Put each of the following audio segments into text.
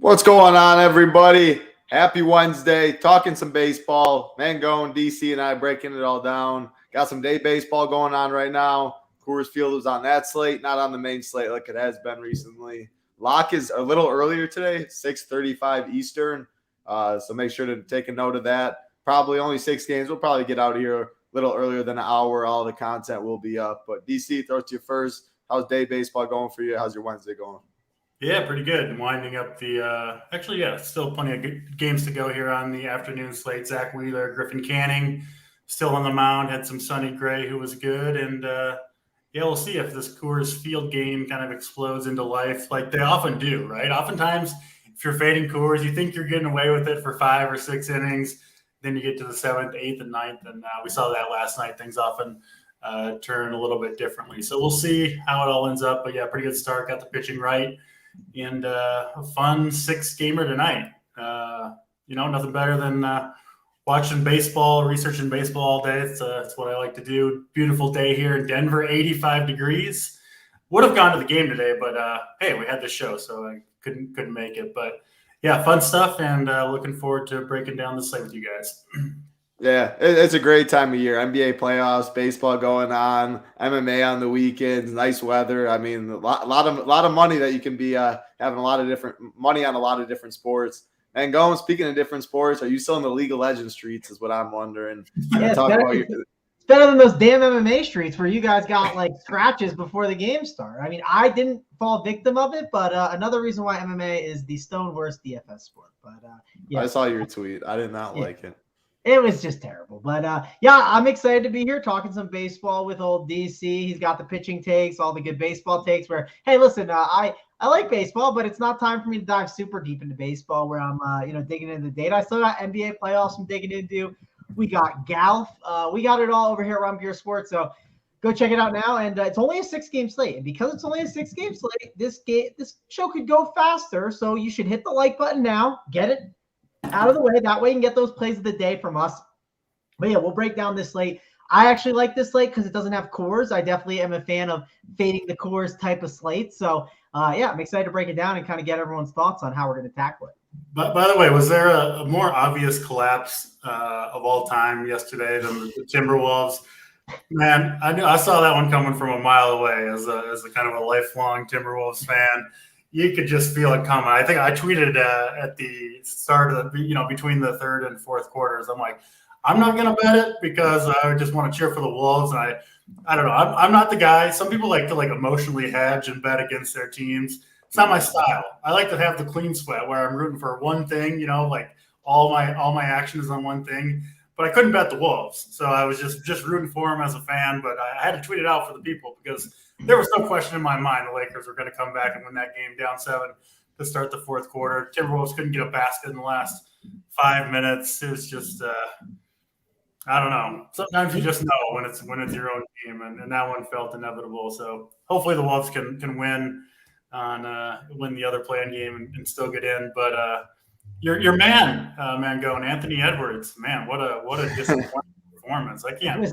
What's going on, everybody? Happy Wednesday. Talking some baseball. Mangone, DC, and I breaking it all down. Got some day baseball going on right now. Coors Field was on that slate, not on the main slate like it has been recently. Lock is a little earlier today, 6:35 Eastern. So make sure to take a note of that. Probably only 6 games. We'll probably get out of here a little earlier than an hour. All the content will be up. But DC, throw it to you first. How's day baseball going for you? How's your Wednesday going? Yeah, pretty good. Winding up the still plenty of good games to go here on the afternoon slate. Zach Wheeler, Griffin Canning, still on the mound. Had some Sonny Gray, who was good, and we'll see if this Coors Field game kind of explodes into life, like they often do, right? Oftentimes, if you're fading Coors, you think you're getting away with it for 5 or 6 innings, then you get to the 7th, 8th, and 9th, and we saw that last night. Things often turn a little bit differently, so we'll see how it all ends up. But yeah, pretty good start. Got the pitching right. And a fun 6-gamer tonight. Nothing better than watching baseball, researching baseball all day. It's what I like to do. Beautiful day here in Denver, 85 degrees. Would have gone to the game today, but hey, we had the show, so I couldn't make it. But yeah, fun stuff, and looking forward to breaking down the slate with you guys. Yeah, it's a great time of year. NBA playoffs, baseball going on, MMA on the weekends, nice weather. I mean, a lot of money that you can be having a lot of different money on a lot of different sports. And going, speaking of different sports, are you still in the League of Legends streets? Is what I'm wondering. Yeah, it's better than those damn MMA streets where you guys got like scratches before the game start. I mean, I didn't fall victim of it, but another reason why MMA is the stone worst DFS sport. But yeah, I saw your tweet. I did not like it. It was just terrible. But yeah, I'm excited to be here talking some baseball with old DC. He's got the pitching takes, all the good baseball takes where, hey, listen, I like baseball, but it's not time for me to dive super deep into baseball where I'm, digging into the data. I still got NBA playoffs I'm digging into. We got golf. We got it all over here at Run Pure Sports. So go check it out now. And it's only a 6-game slate. And because it's only a 6-game slate, this show could go faster. So you should hit the like button now. Get it out of the way. That way you can get those plays of the day from us. But yeah, we'll break down this slate. I actually like this slate because it doesn't have Coors. I definitely am a fan of fading the Coors type of slate. So I'm excited to break it down and kind of get everyone's thoughts on how we're going to tackle it. But by the way, was there a more obvious collapse of all time yesterday than the Timberwolves? Man, I saw that one coming from a mile away as a kind of a lifelong Timberwolves fan. You could just feel it coming. I think I tweeted at the start of between the third and fourth quarters. I'm like, I'm not going to bet it because I just want to cheer for the Wolves. And I don't know. I'm not the guy. Some people like to emotionally hedge and bet against their teams. It's not my style. I like to have the clean sweat where I'm rooting for one thing. Like all my action is on one thing. But I couldn't bet the Wolves, so I was just rooting for them as a fan. But I had to tweet it out for the people because there was no question in my mind the Lakers were going to come back and win that game down 7 to start the fourth quarter. Timberwolves couldn't get a basket in the last 5 minutes. It was just I don't know. Sometimes you just know when it's your own team, and that one felt inevitable. So hopefully the Wolves can win the other play-in game and still get in. But your man, Mangone, Anthony Edwards, man, what a disappointing performance. I can't.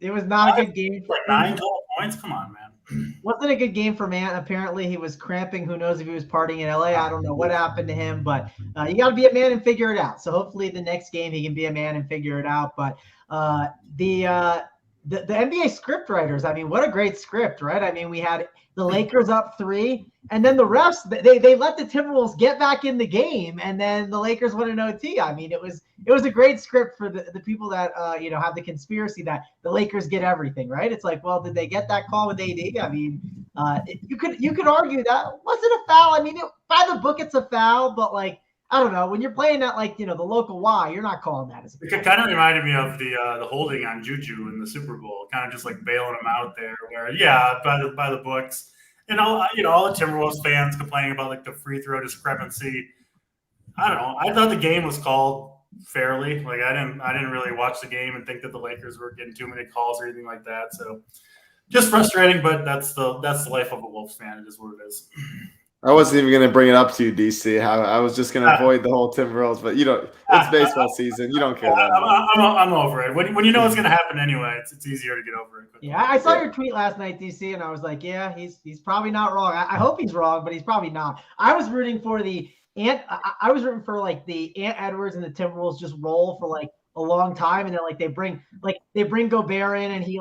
It was not a good game. Like 9 total points. Come on, man. Wasn't a good game for Ant. Apparently, he was cramping. Who knows if he was partying in LA? I don't know what happened to him, but you got to be a man and figure it out. So hopefully, the next game he can be a man and figure it out. But the NBA script writers, I mean, what a great script, right? I mean, we had the Lakers up 3, and then the refs they let the Timberwolves get back in the game, and then the Lakers went in OT. I mean, it was a great script for the people that have the conspiracy that the Lakers get everything, right? It's like, well, did they get that call with AD? I mean, you could argue that wasn't a foul. I mean, by the book, it's a foul, but like, I don't know, when you're playing at the local Y, you're not calling that as a foul. It kind of reminded me of the holding on Juju in the Super Bowl, kind of just like bailing him out there. Where by the books, and all the Timberwolves fans complaining about the free throw discrepancy. I don't know. I thought the game was called fairly. Like I didn't really watch the game and think that the Lakers were getting too many calls or anything like that. So just frustrating, but that's the life of a Wolves fan. It is what it is. I wasn't even going to bring it up to you, DC. I was just going to avoid the whole Timberwolves, but it's baseball season. You don't care that much. I'm over it. When you know it's going to happen anyway, it's easier to get over it quickly. Yeah, I saw your tweet last night, DC, and I was like, yeah, he's probably not wrong. I hope he's wrong, but he's probably not. I was rooting for the I was rooting for like the Ant Edwards and the Timberwolves just roll for like a long time, and then like they bring Gobert in, and he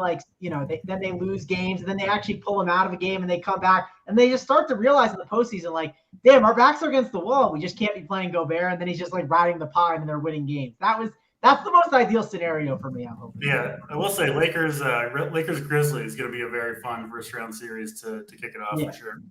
then they lose games, and then they actually pull him out of a game, and they come back, and they just start to realize in the postseason, like, damn, our backs are against the wall. We just can't be playing Gobert, and then he's just like riding the pine, and they're winning games. That's the most ideal scenario for me, I'm hoping. Yeah, I will say Lakers Grizzlies is going to be a very fun first round series to kick it off for sure.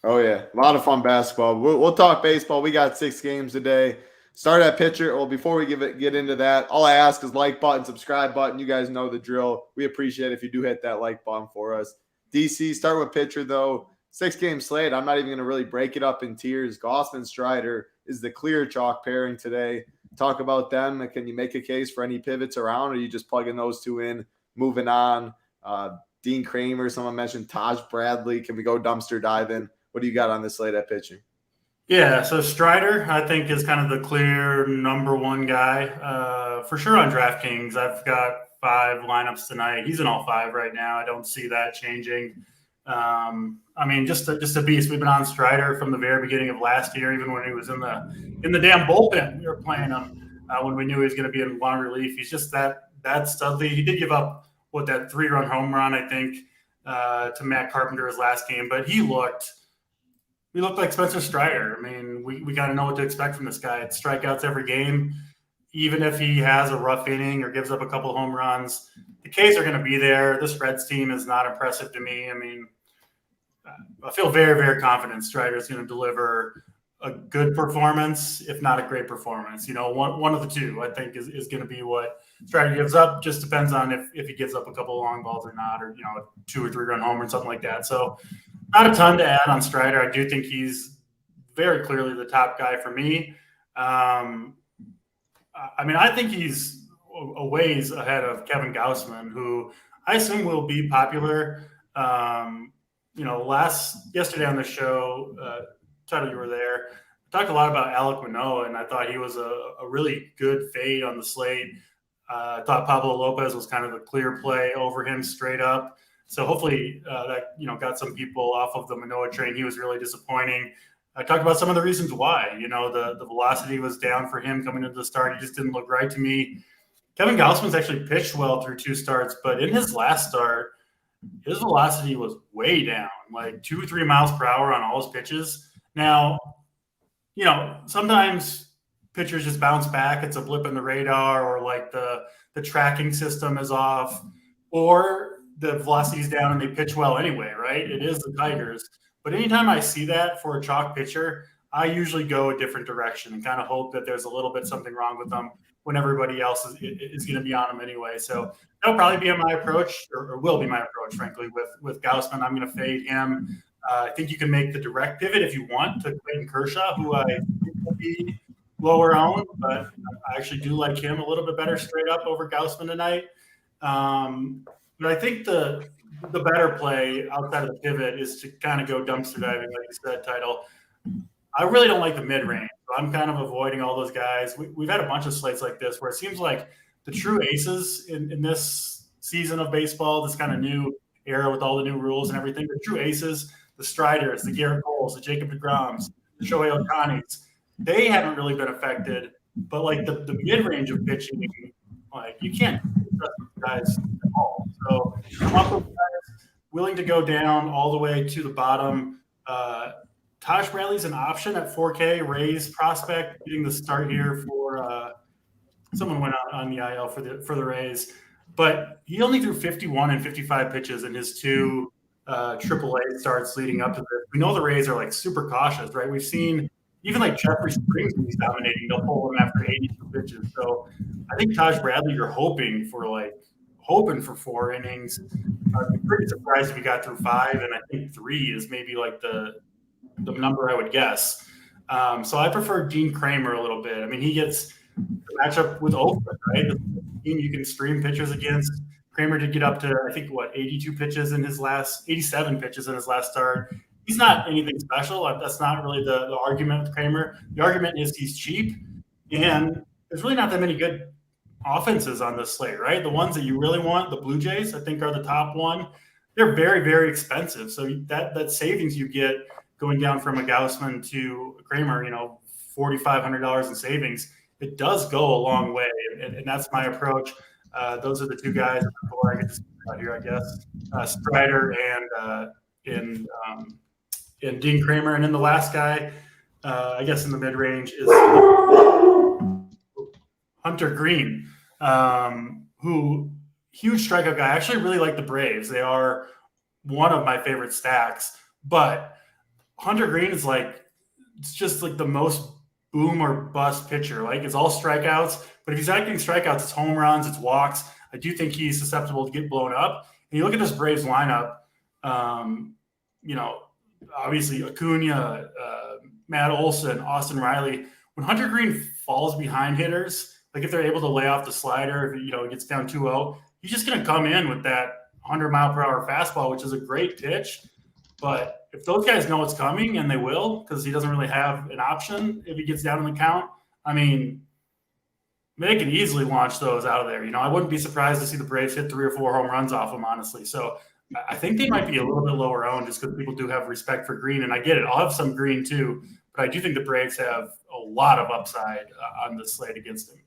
Oh yeah, a lot of fun basketball. We'll talk baseball. We got 6 games today. Start at pitcher. Well, before we get into that, all I ask is like button, subscribe button. You guys know the drill. We appreciate it if you do hit that like button for us. DC, start with pitcher though. 6-game slate. I'm not even going to really break it up in tiers. Gausman Strider is the clear chalk pairing today. Talk about them. Can you make a case for any pivots around, or are you just plugging those 2 in, moving on? Dean Kramer, someone mentioned Taj Bradley. Can we go dumpster diving? What do you got on this slate at pitching? Yeah, so Strider, I think, is kind of the clear number 1 guy for sure on DraftKings. I've got 5 lineups tonight. He's in all 5 right now. I don't see that changing. I mean, just a beast. We've been on Strider from the very beginning of last year, even when he was in the damn bullpen. We were playing him when we knew he was going to be in long relief. He's just that studly. He did give up that 3-run home run, I think, to Matt Carpenter his last game, but he looked like Spencer Strider. I mean, we got to know what to expect from this guy. It's strikeouts every game. Even if he has a rough inning or gives up a couple of home runs, the Ks are going to be there. This Reds team is not impressive to me. I mean, I feel very, very confident Strider is going to deliver a good performance, if not a great performance. One of the two, I think, is going to be what Strider gives up. Just depends on if he gives up a couple of long balls or not, or, a 2 or 3 run home or something like that. So not a ton to add on Strider. I do think he's very clearly the top guy for me. I mean, I think he's a ways ahead of Kevin Gausman, who I assume will be popular. Yesterday on the show, Tuttle, you were there. I talked a lot about Alek Manoah, and I thought he was a really good fade on the slate. I thought Pablo Lopez was kind of a clear play over him straight up. So hopefully that got some people off of the Manoah train. He was really disappointing. I talked about some of the reasons why. The velocity was down for him coming into the start. He just didn't look right to me. Kevin Gausman's actually pitched well through 2 starts, but in his last start, his velocity was way down, like 2-3 miles per hour on all his pitches. Now, sometimes pitchers just bounce back. It's a blip in the radar, or like the tracking system is off, or the velocity is down and they pitch well anyway, right? It is the Tigers. But anytime I see that for a chalk pitcher, I usually go a different direction and kind of hope that there's a little bit something wrong with them when everybody else is going to be on them anyway. So that'll probably be my approach, or will be my approach, frankly, with Gausman. I'm going to fade him. I think you can make the direct pivot if you want to Clayton Kershaw, who I think will be lower owned, but I actually do like him a little bit better straight up over Gausman tonight. But I think the better play outside of the pivot is to kind of go dumpster diving, like you said, Title. I really don't like the mid-range. So I'm kind of avoiding all those guys. We've had a bunch of slates like this where it seems like the true aces in this season of baseball, this kind of new era with all the new rules and everything, the true aces, the Striders, the Garrett Coles, the Jacob deGroms, the Shohei Ohtanis, they haven't really been affected. But like the mid-range of pitching, like you can't trust these guys at all. So I'm also willing to go down all the way to the bottom. Taj Bradley's an option at 4K, Rays prospect, getting the start here for someone went out on the IL for the Rays, but he only threw 51 and 55 pitches in his 2 AAA starts leading up to this. We know the Rays are like super cautious, right? We've seen even like Jeffrey Springs when he's dominating, they'll pull him after 82 pitches. So I think Taj Bradley, you're hoping for 4 innings. I'd be pretty surprised if he got through 5, and I think 3 is maybe like the number I would guess. So I prefer Dean Kramer a little bit. I mean, he gets the matchup with Oakland, right? The team you can stream pitchers against. Kramer did get up to, I think, 87 pitches in his last start. He's not anything special. That's not really the argument with Kramer. The argument is he's cheap, and there's really not that many good offenses on this slate, right? The ones that you really want, the Blue Jays, I think, are the top one. They're very, very expensive. So that savings you get going down from a Gaussman to Kramer, $4,500 in savings, it does go a long way. And that's my approach. Those are the two guys before I get to speak about here, I guess. Strider and Dean Kramer. And then the last guy, I guess in the mid-range, is Hunter Green, who huge strikeout guy. I actually really like the Braves. They are one of my favorite stacks. But Hunter Green is it's just like the most boom or bust pitcher. Like, it's all strikeouts. But if he's not getting strikeouts, it's home runs, it's walks. I do think he's susceptible to get blown up. And you look at this Braves lineup, obviously Acuna, Matt Olson, Austin Riley. When Hunter Green falls behind hitters, like if they're able to lay off the slider, if it gets down 2-0, he's just going to come in with that 100-mile-per-hour fastball, which is a great pitch. But if those guys know it's coming, and they will, because he doesn't really have an option if he gets down in the count, I mean, they can easily launch those out of there. I wouldn't be surprised to see the Braves hit 3 or 4 home runs off them, honestly. So I think they might be a little bit lower owned just because people do have respect for Green. And I get it. I'll have some Green too. But I do think the Braves have a lot of upside on the slate against him.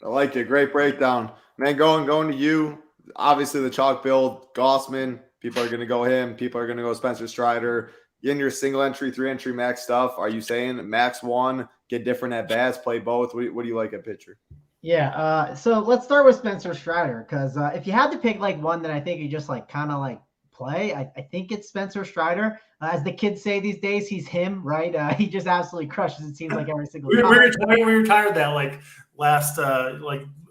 I like it. Great breakdown. Man, going to you. Obviously, the chalk build, Gaussman. People are going to go him. People are going to go Spencer Strider. In your single entry, 3-entry max stuff, are you saying max one, get different at bats, play both? What do you like at pitcher? Yeah. So let's start with Spencer Strider, because if you had to pick one that I think you just kind of play, I think it's Spencer Strider. As the kids say these days, he's him, right? He just absolutely crushes, it seems like, every single time. We retired that last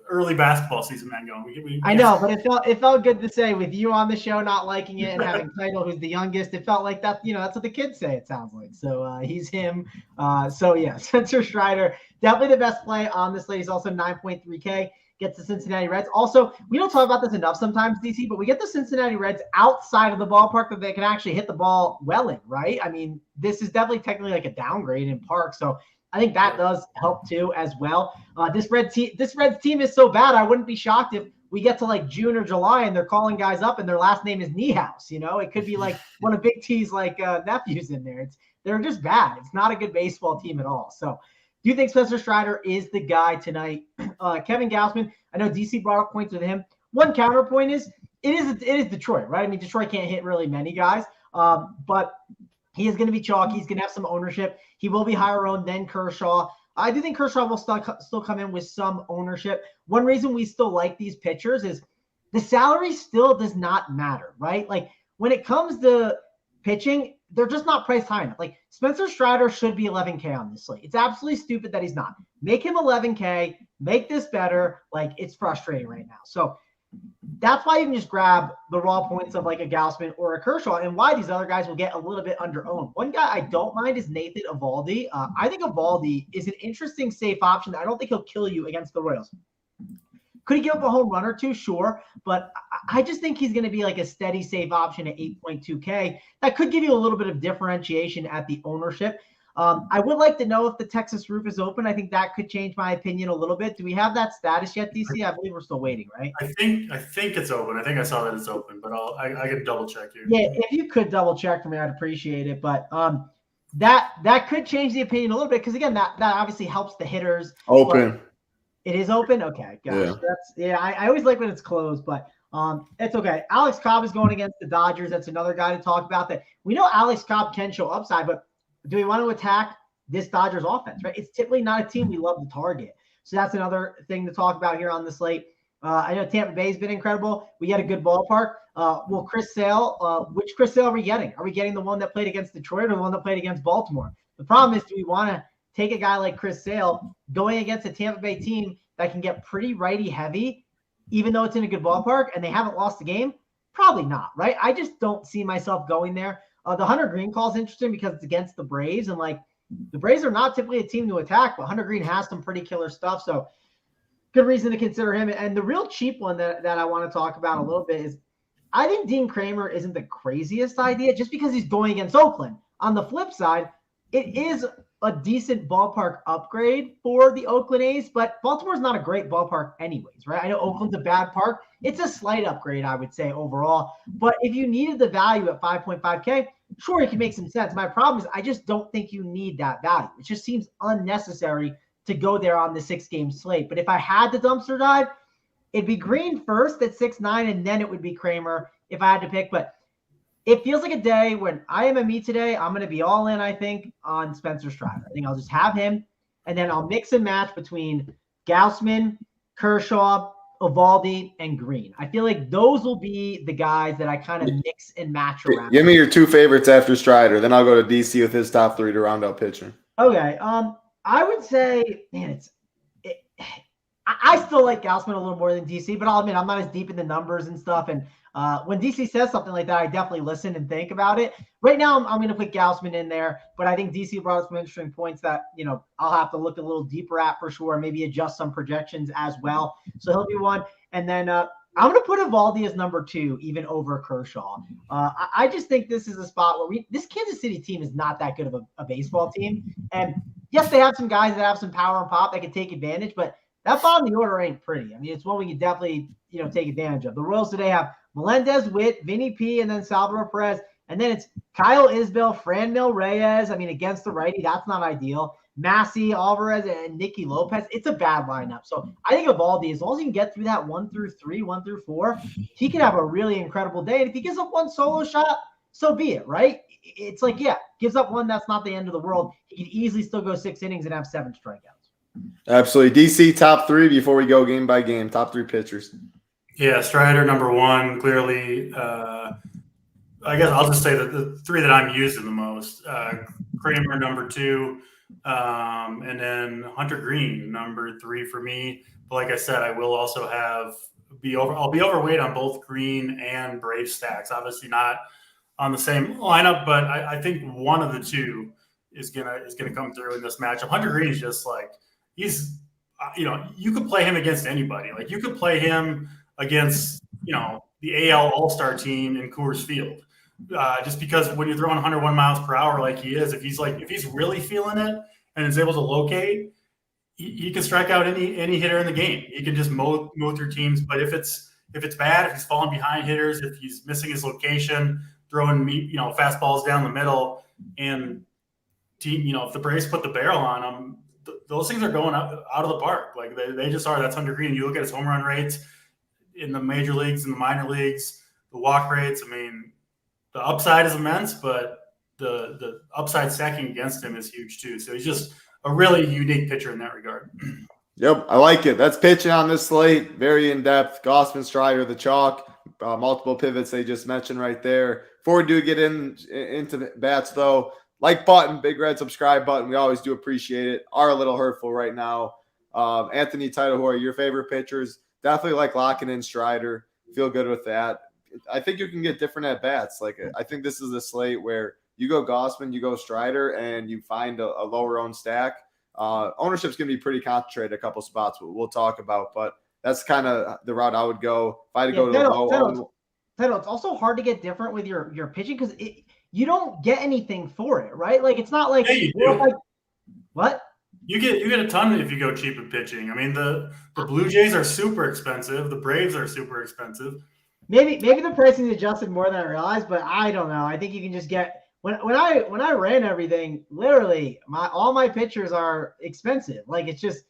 early basketball season, Mangone. I know, but it felt good to say, with you on the show not liking it and having Title, who's the youngest, it felt like that, that's what the kids say, it sounds like. So he's him. So yeah, Spencer Strider, definitely the best play on this slate. He's also 9.3K, gets the Cincinnati Reds. Also, we don't talk about this enough sometimes, DC, but we get the Cincinnati Reds outside of the ballpark that they can actually hit the ball well in, right? I mean, this is definitely technically a downgrade in park. So I think that does help too as well. This Reds team is so bad, I wouldn't be shocked if we get to June or July and they're calling guys up and their last name is Niehaus. It could be one of Big T's nephews in there. They're just bad. It's not a good baseball team at all. So do you think Spencer Strider is the guy tonight? Kevin Gaussman, I know DC brought up points with him. One counterpoint is it is Detroit, right? I mean, Detroit can't hit really many guys, but he is going to be chalky. He's going to have some ownership. He will be higher owned than Kershaw. I do think Kershaw will still come in with some ownership. One reason we still like these pitchers is the salary still does not matter, right? When it comes to pitching, they're just not priced high enough. Spencer Strider should be 11K on this slate. It's absolutely stupid that he's not. Make him 11K. Make this better. It's frustrating right now. So that's why you can just grab the raw points of a Gaussman or a Kershaw, and why these other guys will get a little bit under owned. One guy I don't mind is Nathan Eovaldi. I think Eovaldi is an interesting safe option. I don't think he'll kill you against the Royals. Could he give up a home run or two? Sure. But I just think he's going to be a steady, safe option at 8.2K. That could give you a little bit of differentiation at the ownership. I would like to know if the Texas roof is open. I think that could change my opinion a little bit. Do we have that status yet, DC? I believe we're still waiting, right? I think it's open. I think I saw that it's open, but I can double check here. Yeah, if you could double check for me, I'd appreciate it. But that could change the opinion a little bit, because again, that obviously helps the hitters. Open. It is open? Okay. Gosh. Yeah. I always like when it's closed, but it's okay. Alex Cobb is going against the Dodgers. That's another guy to talk about. That we know Alex Cobb can show upside, but do we want to attack this Dodgers offense, right? It's typically not a team we love to target. So that's another thing to talk about here on the slate. I know Tampa Bay's been incredible. We had a good ballpark. Well, Chris Sale, which Chris Sale are we getting? Are we getting the one that played against Detroit or the one that played against Baltimore? The problem is, do we want to take a guy like Chris Sale going against a Tampa Bay team that can get pretty righty heavy, even though it's in a good ballpark and they haven't lost the game? Probably not, right? I just don't see myself going there. The Hunter Green call is interesting because it's against the Braves, and the Braves are not typically a team to attack, but Hunter Green has some pretty killer stuff. So good reason to consider him. And the real cheap one that I want to talk about a little bit is, I think Dean Kramer isn't the craziest idea just because he's going against Oakland. On the flip side, it is a decent ballpark upgrade for the Oakland A's, but Baltimore's not a great ballpark anyways, right? I know Oakland's a bad park. It's a slight upgrade, I would say, overall. But if you needed the value at 5.5K, sure, it can make some sense. My problem is I just don't think you need that value. It just seems unnecessary to go there on the 6-game slate. But if I had to dumpster dive, it'd be Green first at 6-9, and then it would be Kramer if I had to pick. But it feels like a day when I am a me today. I'm going to be all in, I think, on Spencer Strider. I think I'll just have him, and then I'll mix and match between Gausman, Kershaw, Eovaldi, and Green. I feel like those will be the guys that I kind of mix and match around. Give me your 2 favorites after Strider. Then I'll go to DC with his top 3 to round out pitching. Okay. I would say, man, I still like Gausman a little more than DC, but I'll admit I'm not as deep in the numbers and stuff. And when DC says something like that, I definitely listen and think about it. Right now, I'm going to put Gausman in there, but I think DC brought up some interesting points that, I'll have to look a little deeper at for sure, maybe adjust some projections as well. So he'll be one. And then I'm going to put Eovaldi as number 2, even over Kershaw. I just think this is a spot where this Kansas City team is not that good of a baseball team. And yes, they have some guys that have some power and pop that can take advantage, but that bottom of the order ain't pretty. I mean, it's one we can definitely, take advantage of. The Royals today have Melendez, Witt, Vinny P, and then Salvador Perez. And then it's Kyle Isbell, Franmil Reyes. I mean, against the righty, that's not ideal. Massey, Alvarez, and Nicky Lopez. It's a bad lineup. So I think Eovaldi, as long as he can get through that 1 through 3, 1 through 4, he can have a really incredible day. And if he gives up one solo shot, so be it, right? It's like, yeah, gives up one, that's not the end of the world. He could easily still go 6 innings and have 7 strikeouts. Absolutely. DC top 3 before we go game by game. Top 3 pitchers. Yeah, Strider number 1, clearly. I guess I'll just say that the 3 that I'm using the most. Kramer number 2, and then Hunter Green number 3 for me. But like I said, I will also I'll be overweight on both Green and Brave stacks. Obviously not on the same lineup, but I think one of the 2 is gonna come through in this matchup. Hunter Green is just like you could play him against anybody. Like you could play him against the AL All-Star team in Coors Field. Just because when you're throwing 101 miles per hour like he is, if he's really feeling it and is able to locate, he can strike out any hitter in the game. He can just mow through teams. But if it's bad, if he's falling behind hitters, if he's missing his location, throwing fastballs down the middle, and if the Braves put the barrel on him, those things are going out of the park. Like they just are. That's Hunter Green. You look at his home run rates in the major leagues and the minor leagues, the walk rates. I mean, the upside is immense, but the upside stacking against him is huge too. So he's just a really unique pitcher in that regard. Yep, I like it. That's pitching on this slate. Very in-depth. Gausman, Strider, the chalk. Multiple pivots they just mentioned right there. Before we do get into the bats, though, like button, big red subscribe button. We always do appreciate it. Are a little hurtful right now. Anthony Title, who are your favorite pitchers? Definitely like locking in Strider. Feel good with that. I think you can get different at bats. Like I think this is a slate where you go Gausman, you go Strider, and you find a lower owned stack. Ownership's going to be pretty concentrated a couple spots we'll talk about, but that's kind of the route I would go if I had to go to the low. It's also hard to get different with your pitching because you don't get anything for it, right? Like it's not like, what? You get a ton if you go cheap at pitching. I mean, the Blue Jays are super expensive. The Braves are super expensive. Maybe the pricing is adjusted more than I realized, but I don't know. I think you can just get when I ran everything, literally all my pitchers are expensive. Like it's just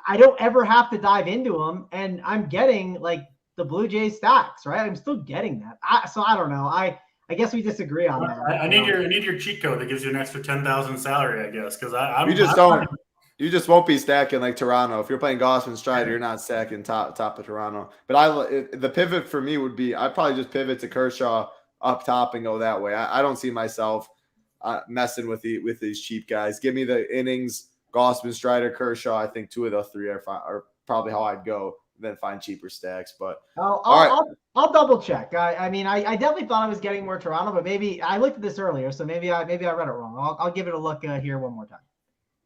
I don't ever have to dive into them, and I'm getting like the Blue Jays stacks, right? I'm still getting that. So I don't know. I guess we disagree on that. I need your cheat code that gives you an extra 10,000 salary, I guess, because You just won't be stacking like Toronto. If you're playing Gausman Strider, you're not stacking top of Toronto. But the pivot for me would be I'd probably just pivot to Kershaw up top and go that way. I don't see myself messing with these cheap guys. Give me the innings, Gausman Strider, Kershaw. I think 2 of those 3 are probably how I'd go. Then find cheaper stacks. But I'll double check. I mean, I definitely thought I was getting more Toronto, but maybe I looked at this earlier, so maybe I read it wrong. I'll give it a look here one more time.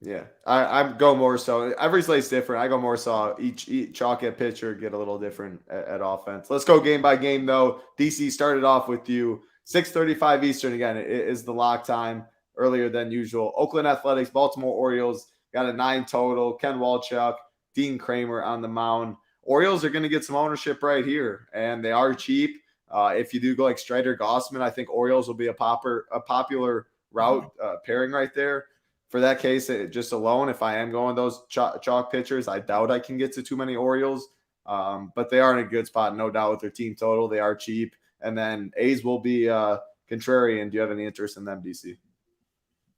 Yeah, I go more so. Every slate's different. I go more so each chalk at pitcher, get a little different at offense. Let's go game by game though. DC started off with you 6:35 Eastern. Again, it is the lock time earlier than usual. Oakland Athletics, Baltimore Orioles got a 9 total. Ken Walchuk, Dean Kramer on the mound. Orioles are going to get some ownership right here, and they are cheap. If you do go like Strider Gossman, I think Orioles will be a popular route pairing right there. For that case, just alone, if I am going those chalk pitchers, I doubt I can get to too many Orioles. But they are in a good spot, no doubt, with their team total. They are cheap. And then A's will be contrarian. Do you have any interest in them, DC?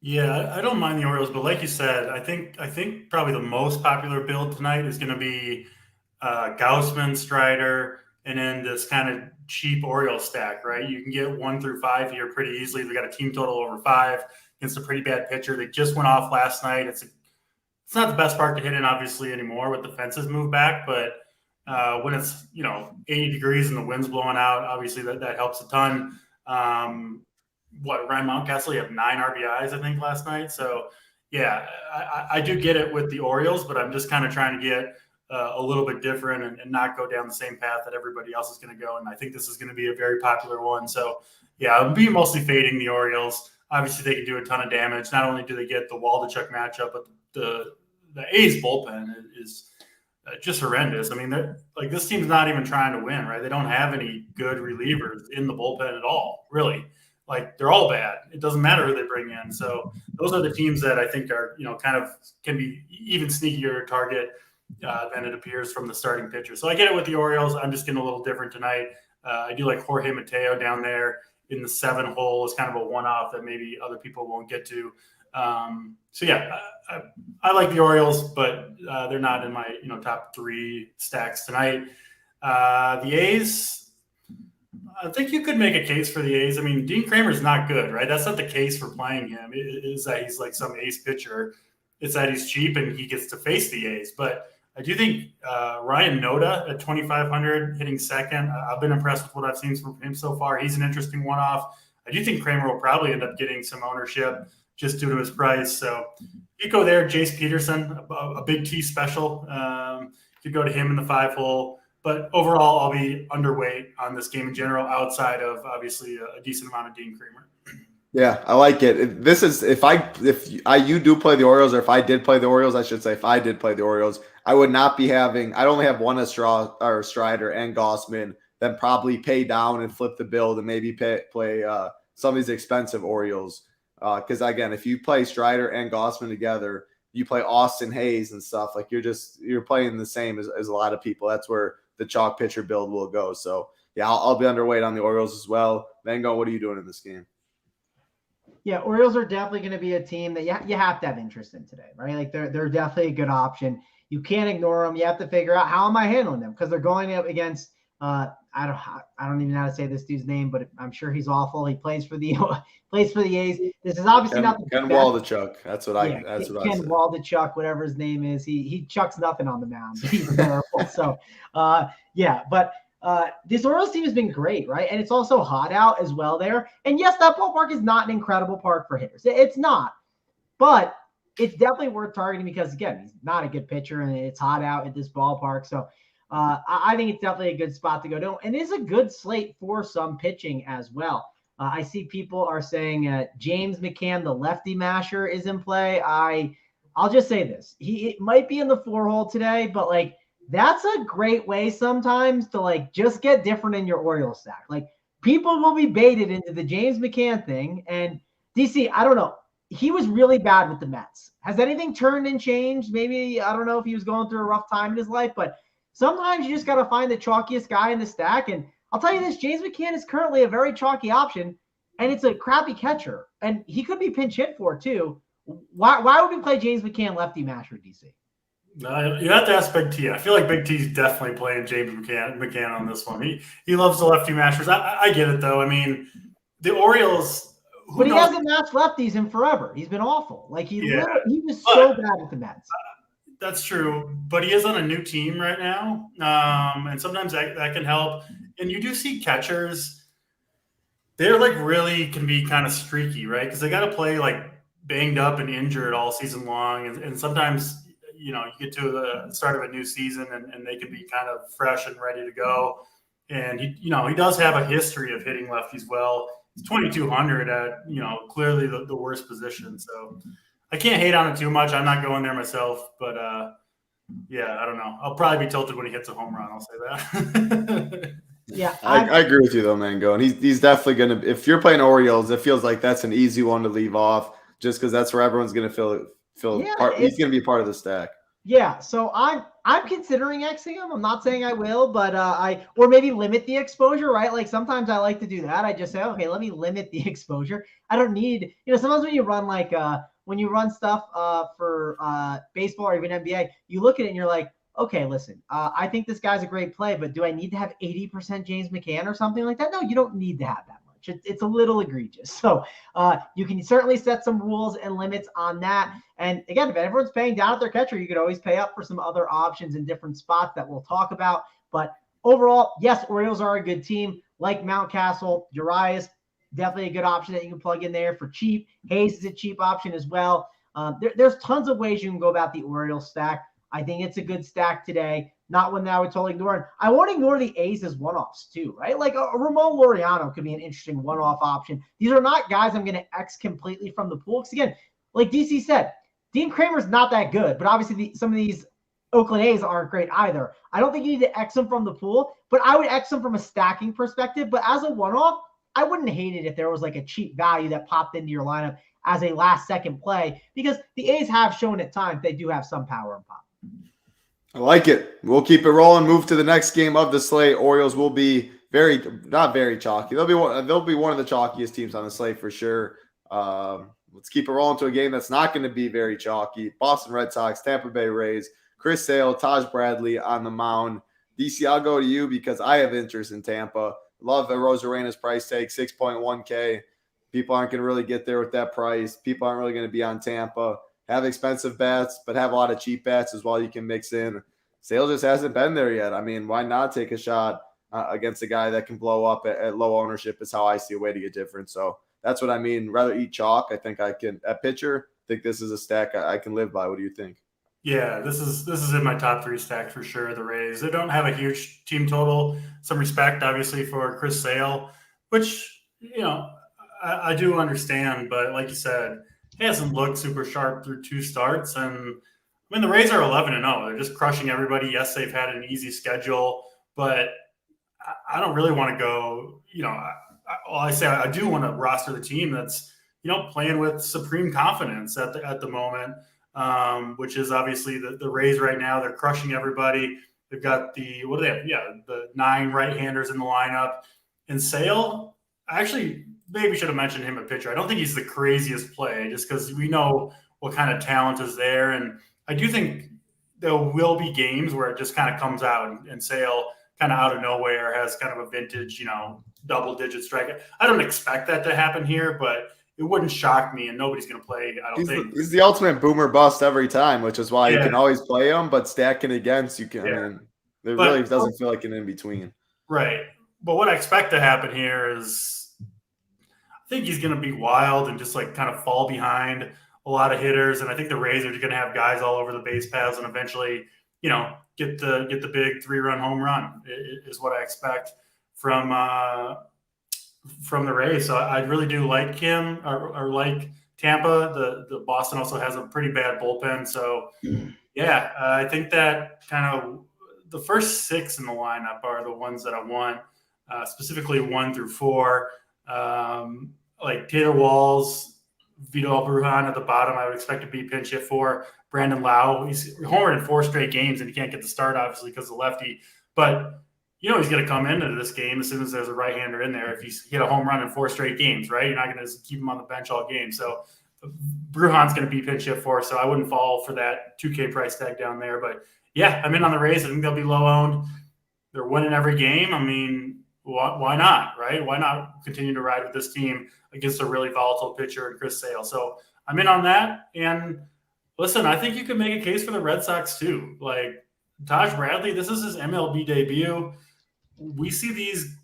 Yeah, I don't mind the Orioles, but like you said, I think probably the most popular build tonight is going to be Gaussman, Strider, and then this kind of cheap Orioles stack, right? You can get 1 through 5 here pretty easily. They got a team total over 5 against a pretty bad pitcher. They just went off last night. It's not the best park to hit in, obviously, anymore with the fences moved back, but when it's 80 degrees and the wind's blowing out, obviously that helps a ton. Ryan Mountcastle, you have 9 RBIs, I think, last night. So, yeah, I do get it with the Orioles, but I'm just kind of trying to get a little bit different and not go down the same path that everybody else is going to go. And I think this is going to be a very popular one. So, yeah, I'll be mostly fading the Orioles. Obviously, they can do a ton of damage. Not only do they get the Waldichuk matchup, but the A's bullpen is just horrendous. I mean, this team's not even trying to win, right? They don't have any good relievers in the bullpen at all, really. Like, they're all bad. It doesn't matter who they bring in. So those are the teams that I think are, kind of can be even sneakier target than it appears from the starting pitcher. So I get it with the Orioles. I'm just getting a little different tonight. I do like Jorge Mateo down there in the 7 hole is kind of a one-off that maybe other people won't get to. So yeah, I like the Orioles, but they're not in my top 3 stacks tonight. The A's, I think you could make a case for the A's. I mean, Dean Kramer's not good, right? That's not the case for playing him. It is that he's like some ace pitcher. It's that he's cheap and he gets to face the A's. But I do think Ryan Noda at 2,500 hitting second. I've been impressed with what I've seen from him so far. He's an interesting one-off. I do think Kramer will probably end up getting some ownership just due to his price. So you go there, Jace Peterson, a big T special. You go to him in the 5 hole. But overall, I'll be underweight on this game in general, outside of obviously a decent amount of Dean Kramer. Yeah, I like it. This is if you do play the Orioles, or if I did play the Orioles, I should say, if I did play the Orioles, I would not be having. I'd only have one Strider and Gossman, then probably pay down and flip the build and maybe play some of these expensive Orioles. Because again, if you play Strider and Gossman together, you play Austin Hayes and stuff, like you're playing the same as a lot of people. That's where the chalk pitcher build will go. So yeah, I'll be underweight on the Orioles as well. Mango, what are you doing in this game? Yeah, Orioles are definitely going to be a team that you have to have interest in today, right? Like they're definitely a good option. You can't ignore them. You have to figure out, how am I handling them? Because they're going up against I don't even know how to say this dude's name, but I'm sure he's awful. He plays for the A's. This is obviously not the Ken Waldichuk. That's what I Ken said. Waldichuk, whatever his name is. He chucks nothing on the mound. He's terrible. So but this Orioles team has been great, right? And it's also hot out as well there. And yes, that ballpark is not an incredible park for hitters. It's not, but it's definitely worth targeting because, again, he's not a good pitcher and it's hot out at this ballpark. So I think it's definitely a good spot to go to. And it's a good slate for some pitching as well. I see people are saying James McCann, the lefty masher, is in play. I'll just say this. It might be in the 4 hole today, but like that's a great way sometimes to like just get different in your Orioles stack. Like people will be baited into the James McCann thing. And DC, I don't know. He was really bad with the Mets. Has anything turned and changed? Maybe, I don't know if he was going through a rough time in his life, but sometimes you just got to find the chalkiest guy in the stack. And I'll tell you this, James McCann is currently a very chalky option, and it's a crappy catcher. And he could be pinch hit for too. Why would we play James McCann lefty masher, DC? You have to ask Big T. I feel like Big T's definitely playing James McCann on this one. He loves the lefty mashers. I get it, though. I mean, the Orioles – but he hasn't matched lefties in forever. He's been awful. Like he was so bad with the Mets. That's true, but he is on a new team right now, and sometimes that can help. And you do see catchers; they're like really can be kind of streaky, right? Because they got to play like banged up and injured all season long, and sometimes you get to the start of a new season and they can be kind of fresh and ready to go. And he does have a history of hitting lefties well. He's 2,200 at clearly the worst position, so I can't hate on it too much. I'm not going there myself, but yeah, I don't know. I'll probably be tilted when he hits a home run. I'll say that. Yeah, I agree with you though, Mango. And he's definitely going to, if you're playing Orioles, it feels like that's an easy one to leave off just because that's where everyone's going to feel yeah, part. He's going to be part of the stack. Yeah, so I'm considering Xing him. I'm not saying I will, but or maybe limit the exposure, right? Like sometimes I like to do that. I just say, okay, let me limit the exposure. I don't need, sometimes when you run when you run stuff for baseball or even NBA, you look at it and you're like, okay, listen, I think this guy's a great play, but do I need to have 80% James McCann or something like that? No, you don't need to have that much. It's a little egregious. So you can certainly set some rules and limits on that. And again, if everyone's paying down at their catcher, you could always pay up for some other options in different spots that we'll talk about. But overall, yes, Orioles are a good team. Like Mountcastle, Urias, definitely a good option that you can plug in there for cheap. Hayes is a cheap option as well. There's tons of ways you can go about the Orioles stack. I think it's a good stack today. Not one that I would totally ignore. And I won't ignore the A's as one-offs too, right? Like a Ramon Laureano could be an interesting one-off option. These are not guys I'm going to X completely from the pool. Because again, like DC said, Dean Kramer's not that good, but obviously some of these Oakland A's aren't great either. I don't think you need to X them from the pool, but I would X them from a stacking perspective. But as a one-off, I wouldn't hate it if there was like a cheap value that popped into your lineup as a last-second play, because the A's have shown at times they do have some power and pop. I like it. We'll keep it rolling. Move to the next game of the slate. Orioles will be not very chalky. They'll be one of the chalkiest teams on the slate for sure. Let's keep it rolling to a game that's not going to be very chalky. Boston Red Sox, Tampa Bay Rays, Chris Sale, Taj Bradley on the mound. DC, I'll go to you because I have interest in Tampa. Love Rosarena's price tag, 6.1K. People aren't going to really get there with that price. People aren't really going to be on Tampa. Have expensive bats, but have a lot of cheap bats as well you can mix in. Sale just hasn't been there yet. I mean, why not take a shot against a guy that can blow up at low ownership is how I see a way to get different. So that's what I mean. Rather eat chalk. I think I can at pitcher. I think this is a stack I can live by. What do you think? Yeah, this is in my top 3 stack for sure. The Rays, they don't have a huge team total. Some respect, obviously, for Chris Sale, which I do understand. But like you said, he hasn't looked super sharp through 2 starts, and I mean the Rays are 11-0. They're just crushing everybody. Yes, they've had an easy schedule, but I don't really want to go. I do want to roster the team that's playing with supreme confidence at the moment, which is obviously the Rays right now. They're crushing everybody. They've got the 9 right-handers in the lineup. And Sale, actually, maybe should have mentioned him at pitcher. I don't think he's the craziest play, just because we know what kind of talent is there. And I do think there will be games where it just kind of comes out and Sale kind of out of nowhere has kind of a vintage, double-digit strikeout. I don't expect that to happen here, but it wouldn't shock me, and nobody's going to play, I don't think. He's the ultimate boomer bust every time, which is why you can always play him, but stacking against, you can. Yeah. I mean, there really doesn't feel like an in-between. Right. But what I expect to happen here is I think he's going to be wild and just kind of fall behind a lot of hitters. And I think the Rays are going to have guys all over the base paths and eventually, get the big 3-run home run is what I expect from the Rays. So I really do like him or like Tampa. The Boston also has a pretty bad bullpen. So yeah, I think that kind of the first 6 in the lineup are the ones that I want, specifically 1 through 4. Like Taylor Walls, Vito Brujan at the bottom, I would expect to be pinch hit for. Brandon Lau, he's homered in 4 straight games, and he can't get the start, obviously, because of lefty. But, he's going to come into this game as soon as there's a right-hander in there if he's hit a home run in 4 straight games, right? You're not going to keep him on the bench all game. So Brujan's going to be pinch hit for, so I wouldn't fall for that 2K price tag down there. But, yeah, I'm in on the Rays. I think they'll be low-owned. They're winning every game. I mean, why not, right? Why not continue to ride with this team against a really volatile pitcher and Chris Sale? So I'm in on that. And listen, I think you can make a case for the Red Sox too. Like Taj Bradley, this is his MLB debut. We see these,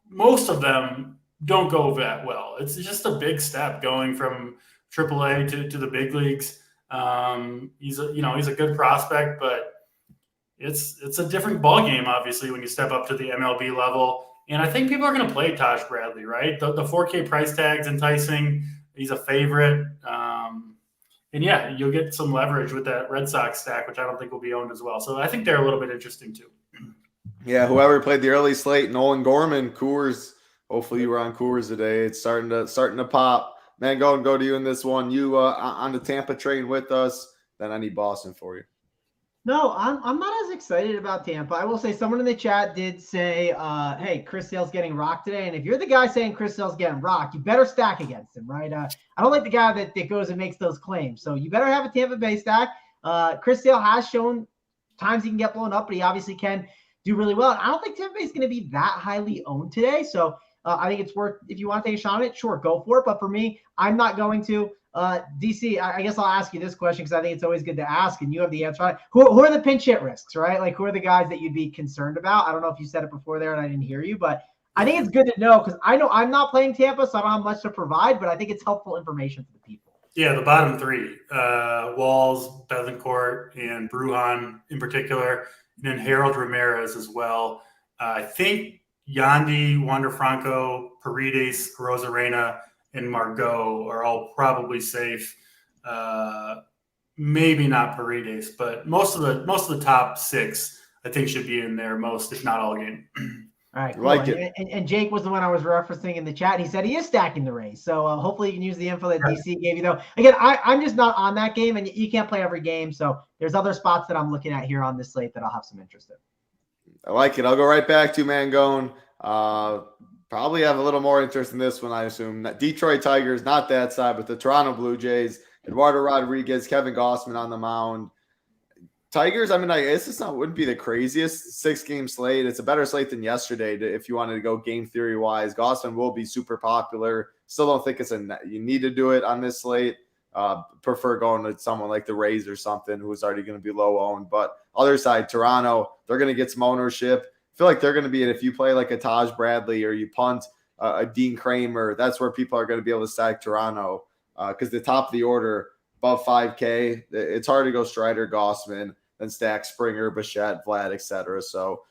most of them don't go that well. It's just a big step going from AAA to the big leagues. He's a good prospect, but it's a different ball game, obviously, when you step up to the MLB level. And I think people are going to play Taj Bradley, right? The 4K price tag's enticing. He's a favorite. And yeah, you'll get some leverage with that Red Sox stack, which I don't think will be owned as well. So I think they're a little bit interesting too. Yeah, whoever played the early slate, Nolan Gorman, Coors. Hopefully you were on Coors today. It's starting to pop. Man, go to you in this one. You on the Tampa train with us, then I need Boston for you. No, I'm not as excited about Tampa. I will say someone in the chat did say, hey, Chris Sale's getting rocked today. And if you're the guy saying Chris Sale's getting rocked, you better stack against him, right? I don't like the guy that goes and makes those claims. So you better have a Tampa Bay stack. Chris Sale has shown times he can get blown up, but he obviously can do really well. And I don't think Tampa Bay is going to be that highly owned today. So I think it's worth, if you want to take a shot on it, sure, go for it. But for me, I'm not going to. DC, I guess I'll ask you this question because I think it's always good to ask, and you have the answer on it. Who are the pinch hit risks, right? Like, who are the guys that you'd be concerned about? I don't know if you said it before there and I didn't hear you, but I think it's good to know because I know I'm not playing Tampa, so I don't have much to provide, but I think it's helpful information for the people. Yeah, the bottom three, Walls, Betancourt, and Brujan in particular, and then Harold Ramirez as well. I think Yandy, Wander Franco, Paredes, Rosarena, and Margot are all probably safe. Maybe not Paredes, but most of the top six I think should be in there most, if not all game. All right, cool. Like it. And Jake was the one I was referencing in the chat. He said he is stacking the Rays. So hopefully you can use the info that DC gave you, though. Again, I'm just not on that game, and you can't play every game. So there's other spots that I'm looking at here on this slate that I'll have some interest in. I like it. I'll go right back to Mangone. Probably have a little more interest in this one, I assume. Detroit Tigers, not that side, but the Toronto Blue Jays. Eduardo Rodriguez, Kevin Gossman on the mound. Tigers, I mean, I guess wouldn't be the craziest 6-game slate. It's a better slate than yesterday if you wanted to go game theory wise. Gossman will be super popular. Still don't think you need to do it on this slate. Prefer going with someone like the Rays or something who's already going to be low owned. But other side, Toronto, they're going to get some ownership. I feel like they're going to be, and if you play like a Taj Bradley or you punt a Dean Kramer, that's where people are going to be able to stack Toronto because the top of the order above 5K, it's hard to go Strider, Gossman, then stack Springer, Bichette, Vlad, etc. So,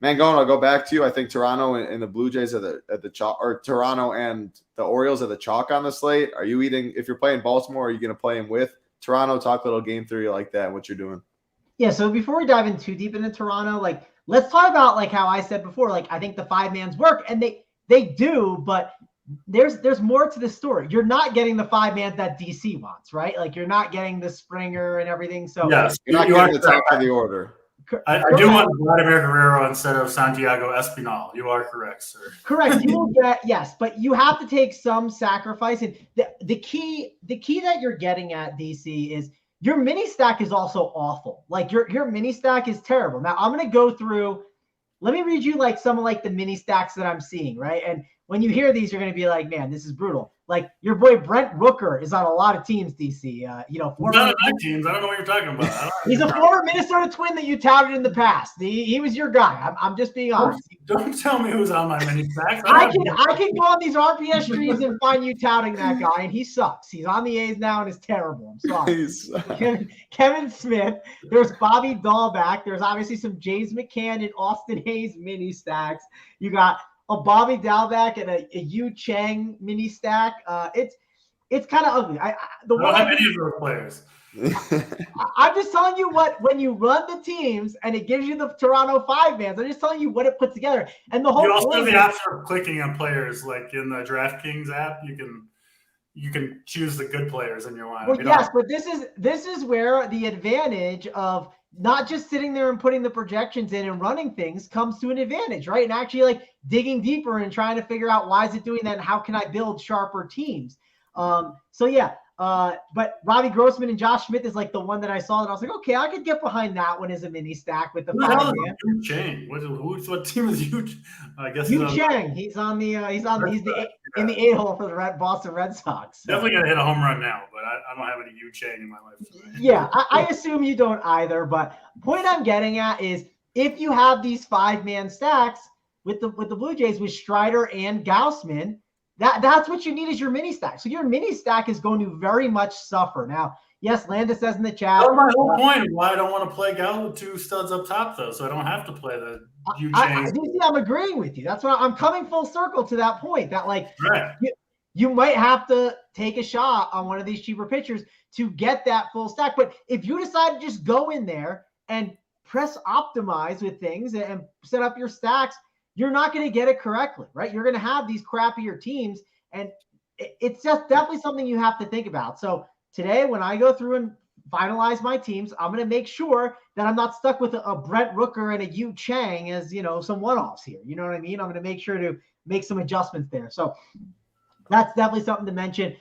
Mangone, I'll go back to you. I think Toronto and the Blue Jays are at the chalk, or Toronto and the Orioles are the chalk on the slate. Are you if you're playing Baltimore, are you going to play them with Toronto? Talk a little game theory like that and what you're doing. Yeah, so before we dive in too deep into Toronto, let's talk about how I said before, I think the 5-mans work, and they do, but there's more to the story. You're not getting the 5-man that DC wants, right? You're not getting the Springer and everything. So yes, you're not getting the top of the order. I do want Vladimir Guerrero instead of Santiago Espinal. You are correct, sir. Correct. You will get, yes, but you have to take some sacrifice. And the key that you're getting at, DC, is your mini stack is also awful. Your mini stack is terrible. Now I'm going to go through. Let me read you some of the mini stacks that I'm seeing, right? And when you hear these, you're going to be like, man, this is brutal. Your boy Brent Rooker is on a lot of teams, DC. Former not on my teams. I don't know what you're talking about. He's a former Minnesota Twin that you touted in the past. He was your guy. I'm just being honest. Don't tell me who's on my mini stacks. I can go on these RPS streams and find you touting that guy, and he sucks. He's on the A's now and is terrible. I'm sorry. Kevin Smith. There's Bobby Dahlback. There's obviously some James McCann and Austin Hayes mini stacks. You got a Bobby Dalbec and a Yu Chang mini stack. It's kind of ugly. I don't have any of those players. I'm just telling you when you run the teams and it gives you the Toronto 5-mans, I'm just telling you what it puts together. And the whole you also have the option of clicking on players in the DraftKings app. You can choose the good players in your lineup. Well, yes, but this is where the advantage of not just sitting there and putting the projections in and running things comes to an advantage, right? And actually digging deeper and trying to figure out why is it doing that and how can I build sharper teams. But Robbie Grossman and Josh Smith is the one that I saw that I was like, okay, I could get behind that one as a mini stack with the 5-man. Yu Chang. What team is Yu? I guess Yu Chang. He's in the 8-hole for the Boston Red Sox. So. Definitely gonna hit a home run now, but I don't have any Yu Chang in my life. Yeah, I assume you don't either. But point I'm getting at is if you have these 5-man stacks with the Blue Jays with Strider and Gausman, that's what you need is your mini stack. So your mini stack is going to very much suffer. Now, yes, Landis says in the chat. That's my whole point of why I don't want to play Gal with 2 studs up top, though, so I don't have to play the Yu Chang. I'm agreeing with you. That's why I'm coming full circle to that point. That right. you might have to take a shot on one of these cheaper pitchers to get that full stack. But if you decide to just go in there and press optimize with things and set up your stacks, you're not going to get it correctly, right? You're going to have these crappier teams, and it's just definitely something you have to think about. So today, when I go through and finalize my teams, I'm going to make sure that I'm not stuck with a Brent Rooker and a Yu Chang as, some one-offs here. You know what I mean? I'm going to make sure to make some adjustments there. So that's definitely something to mention.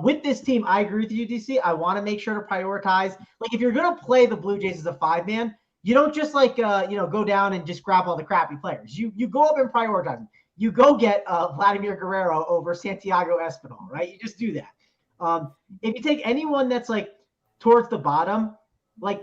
With this team, I agree with you, DC. I want to make sure to prioritize. Like, if you're going to play the Blue Jays as a 5-man, you don't just go down and just grab all the crappy players. You go up and prioritize them. You go get Vladimir Guerrero over Santiago Espinal, right? You just do that. If you take anyone that's like towards the bottom, like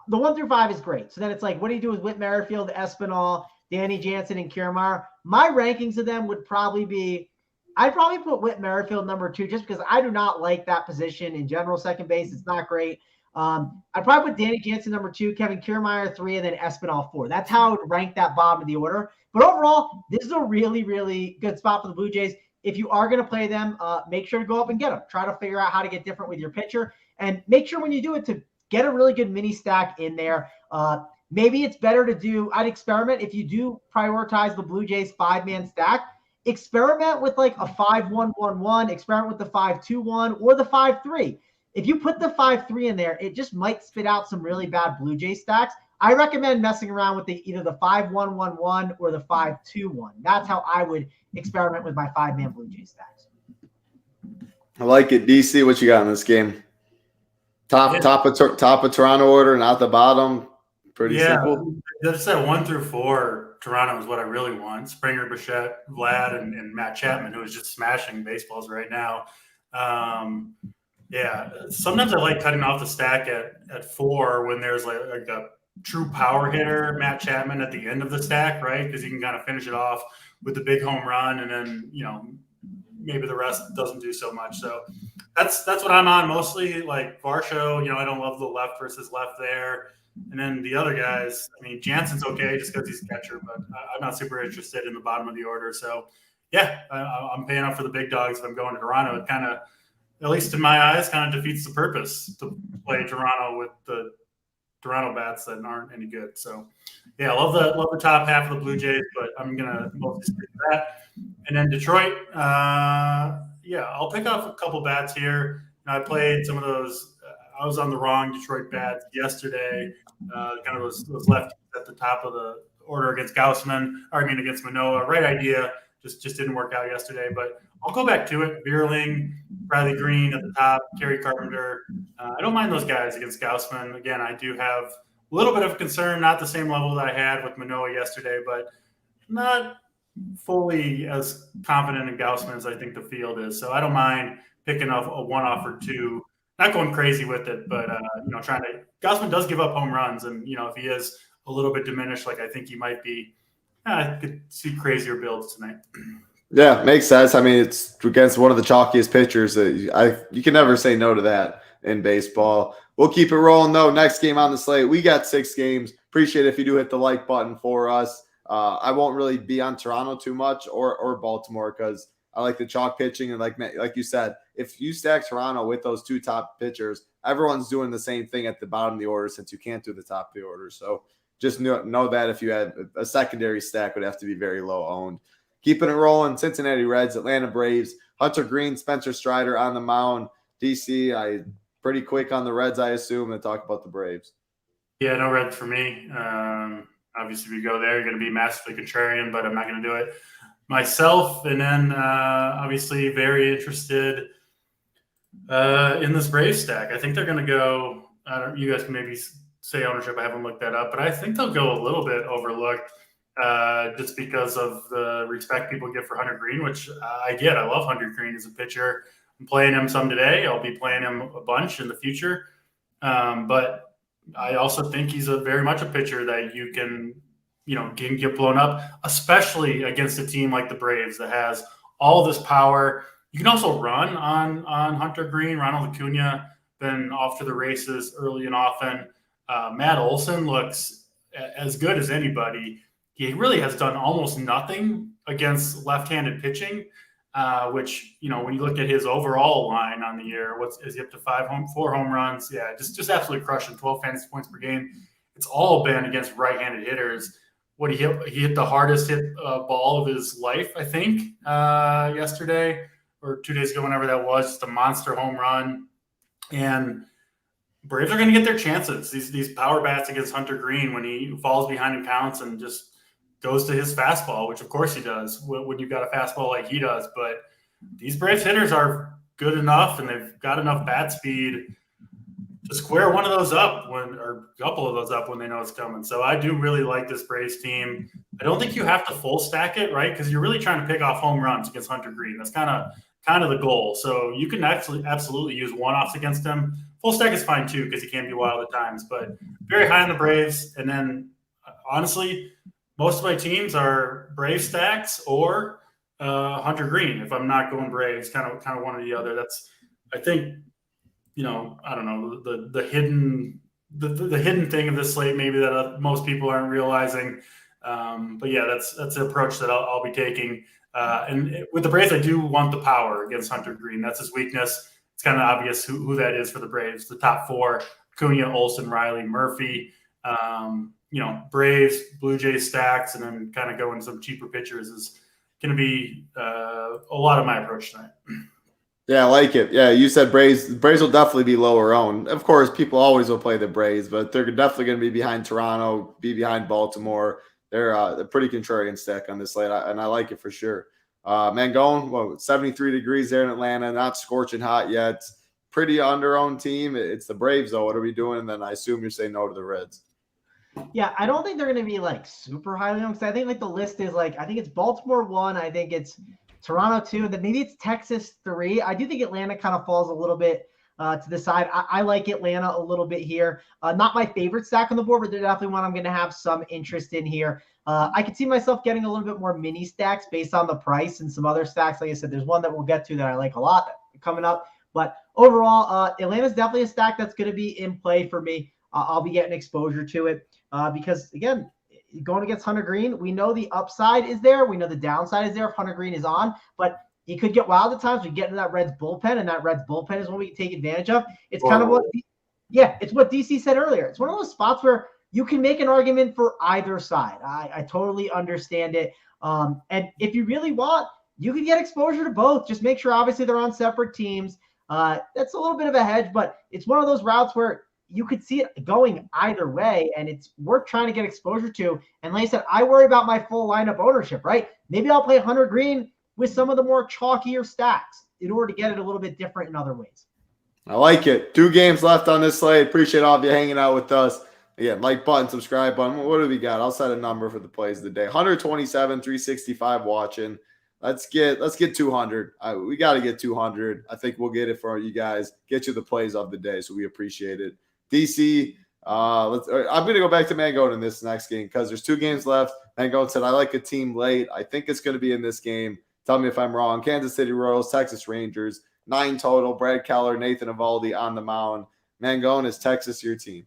the 1 through 5 is great. So then it's like, what do you do with Whit Merrifield, Espinal, Danny Jansen, and Kiermaier? My rankings of them would probably be, I'd probably put Whit Merrifield number 2 just because I do not like that position in general. Second base, it's not great. I'd probably put Danny Jansen number 2, Kevin Kiermaier 3, and then Espinal 4. That's how I would rank that bottom of the order. But overall, this is a really, really good spot for the Blue Jays. If you are going to play them, make sure to go up and get them. Try to figure out how to get different with your pitcher. And make sure when you do it to get a really good mini stack in there. Maybe it's better to do – I'd experiment. If you do prioritize the Blue Jays 5-man stack, experiment with like a 5-1-1-1, experiment with the 5-2-1 or the 5-3. If you put the 5-3 in there, it just might spit out some really bad Blue Jay stacks. I recommend messing around with either the 5-1-1-1 or the 5-2-1. That's how I would experiment with my 5-man Blue Jay stacks. I like it. DC, what you got in this game? Top of Toronto order, not the bottom. Pretty simple. Just that 1 through 4, Toronto is what I really want. Springer, Bichette, Vlad, and Matt Chapman, who is just smashing baseballs right now. Sometimes I like cutting off the stack at 4 when there's like a true power hitter, Matt Chapman, at the end of the stack, right? Because you can kind of finish it off with the big home run, and then maybe the rest doesn't do so much. So that's what I'm on mostly. Like Varsho, I don't love the left versus left there. And then the other guys, I mean, Jansen's okay just because he's a catcher, but I'm not super interested in the bottom of the order. So I'm paying up for the big dogs if I'm going to Toronto. It kind of, at least in my eyes, kind of defeats the purpose to play Toronto with the Toronto bats that aren't any good. So, I love the top half of the Blue Jays, but I'm gonna mostly stick to that. And then Detroit, I'll pick off a couple bats here. I played some of those. I was on the wrong Detroit bats yesterday. Kind of those lefties at the top of the order against against Manoah. Right idea, just didn't work out yesterday, but I'll go back to it. Bierling, Bradley Green at the top, Kerry Carpenter. I don't mind those guys against Gaussman. Again, I do have a little bit of concern, not the same level that I had with Manoah yesterday, but not fully as confident in Gaussman as I think the field is. So I don't mind picking up a one-off or two. Not going crazy with it, but trying to. Gaussman does give up home runs, and if he is a little bit diminished, like I think he might be, I could see crazier builds tonight. Yeah, makes sense. I mean, it's against one of the chalkiest pitchers. You can never say no to that in baseball. We'll keep it rolling, though. Next game on the slate, we got 6 games. Appreciate it if you do hit the like button for us. I won't really be on Toronto too much or Baltimore because I like the chalk pitching. And like you said, if you stack Toronto with those 2 top pitchers, everyone's doing the same thing at the bottom of the order since you can't do the top of the order. So just know that if you had a secondary stack, would have to be very low owned. Keeping it rolling, Cincinnati Reds, Atlanta Braves, Hunter Green, Spencer Strider on the mound. DC, I pretty quick on the Reds, I assume, and talk about the Braves. Yeah, no Reds for me. Obviously, if you go there, you're going to be massively contrarian, but I'm not going to do it myself. And then, obviously, very interested in this Braves stack. I think they're going to go you guys can maybe say ownership. I haven't looked that up, but I think they'll go a little bit overlooked. Just because of the respect people give for Hunter Green, which I get. I love Hunter Green as a pitcher. I'm playing him some today. I'll be playing him a bunch in the future. But I also think he's very much a pitcher that you can get blown up, especially against a team like the Braves that has all this power. You can also run on Hunter Green. Ronald Acuna been off to the races early and often. Matt Olson looks as good as anybody. He really has done almost nothing against left-handed pitching, which, when you look at his overall line on the year, is he up to 4 home runs? Yeah, just absolutely crushing 12 fantasy points per game. it's all been against right-handed hitters. He hit the hardest hit ball of his life, I think, yesterday or 2 days ago, whenever that was, just a monster home run. And Braves are going to get their chances. These power bats against Hunter Green when he falls behind in counts and just goes to his fastball, which of course he does when you've got a fastball like he does. But these Braves hitters are good enough, and they've got enough bat speed to square one of those up or a couple of those up when they know it's coming. So I do really like this Braves team. I don't think you have to full stack it, right? Because you're really trying to pick off home runs against Hunter Green. That's kind of the goal. So you can actually absolutely use one-offs against him. Full stack is fine too, because he can be wild at times, but very high on the Braves. And then honestly, most of my teams are Brave stacks or Hunter Green. If I'm not going Braves, kind of one or the other. That's, I think, I don't know, the hidden thing of this slate maybe that most people aren't realizing. But yeah, that's the approach that I'll be taking. And with the Braves, I do want the power against Hunter Green. That's his weakness. It's kind of obvious who that is for the Braves. The top four: Cunha, Olsen, Riley, Murphy. Braves, Blue Jays stacks, and then kind of go into some cheaper pitchers is going to be a lot of my approach tonight. Yeah, I like it. Yeah, you said Braves. The Braves will definitely be lower owned. Of course, people always will play the Braves, but they're definitely going to be behind Toronto, be behind Baltimore. They're a pretty contrarian stack on this slate, and I like it for sure. Mangone, 73 degrees there in Atlanta, not scorching hot yet. Pretty under-owned team. It's the Braves, though. What are we doing? And then I assume you're saying no to the Reds. Yeah, I don't think they're going to be like super highly owned, because I think like the list is like, I think it's Baltimore 1, I think it's Toronto 2, and then maybe it's Texas 3. I do think Atlanta kind of falls a little bit to the side. I like Atlanta a little bit here. Not my favorite stack on the board, but they're definitely one I'm going to have some interest in here. I could see myself getting a little bit more mini stacks based on the price and some other stacks. Like I said, there's one that we'll get to that I like a lot coming up. But overall, Atlanta's definitely a stack that's going to be in play for me. I'll be getting exposure to it because, again, going against Hunter Green, we know the upside is there. We know the downside is there if Hunter Green is on, but he could get wild at times. We get into that Reds bullpen, and that Reds bullpen is what we can take advantage of. It's kind of it's what DC said earlier. It's one of those spots where you can make an argument for either side. I totally understand it. And if you really want, you can get exposure to both. Just make sure, obviously, they're on separate teams. That's a little bit of a hedge, but it's one of those routes where you could see it going either way, and it's worth trying to get exposure to. And like I said, I worry about my full lineup ownership, right? Maybe I'll play Hunter Green with some of the more chalkier stacks in order to get it a little bit different in other ways. I like it. 2 games left on this slate. Appreciate all of you hanging out with us. Again, like button, subscribe button. What do we got? I'll set a number for the plays of the day. 127, 365 watching. Let's get 200. We got to get 200. I think we'll get it for you guys. Get you the plays of the day, so we appreciate it. DC, I'm going to go back to Mangone in this next game because there's 2 games left. Mangone said, I like a team late. I think it's going to be in this game. Tell me if I'm wrong. Kansas City Royals, Texas Rangers, 9 total. Brad Keller, Nathan Eovaldi on the mound. Mangone, is Texas your team?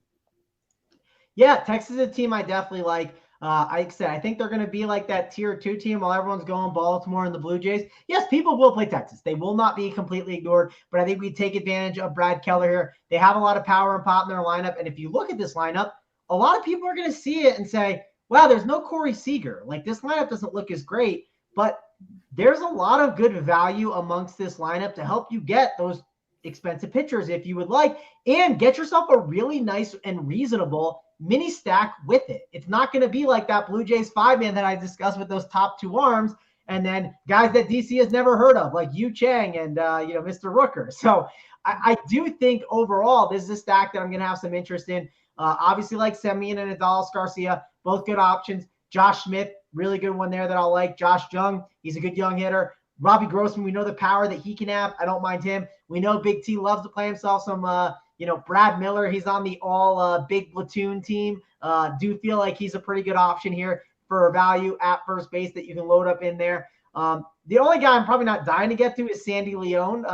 Yeah, Texas is a team I definitely like. Like I said, I think they're going to be like that tier 2 team while everyone's going Baltimore and the Blue Jays. Yes, people will play Texas. They will not be completely ignored, but I think we take advantage of Brad Keller here. They have a lot of power and pop in their lineup, and if you look at this lineup, a lot of people are going to see it and say, wow, there's no Corey Seager. Like, this lineup doesn't look as great, but there's a lot of good value amongst this lineup to help you get those expensive pitchers if you would like, and get yourself a really nice and reasonable mini stack with it. It's not going to be like that Blue Jays 5-man that I discussed with those top 2 arms, and then guys that DC has never heard of, like Yu Chang and Mr. Rooker. So I do think overall this is a stack that I'm going to have some interest in. Obviously, like Semien and Adalis Garcia, both good options. Josh Smith, really good one there that I'll like. Josh Jung, he's a good young hitter. Robbie Grossman, we know the power that he can have. I don't mind him. We know Big T loves to play himself some Brad Miller, he's on the all big platoon team. Do feel like he's a pretty good option here for a value at first base that you can load up in there. The only guy I'm probably not dying to get to is Sandy Leone.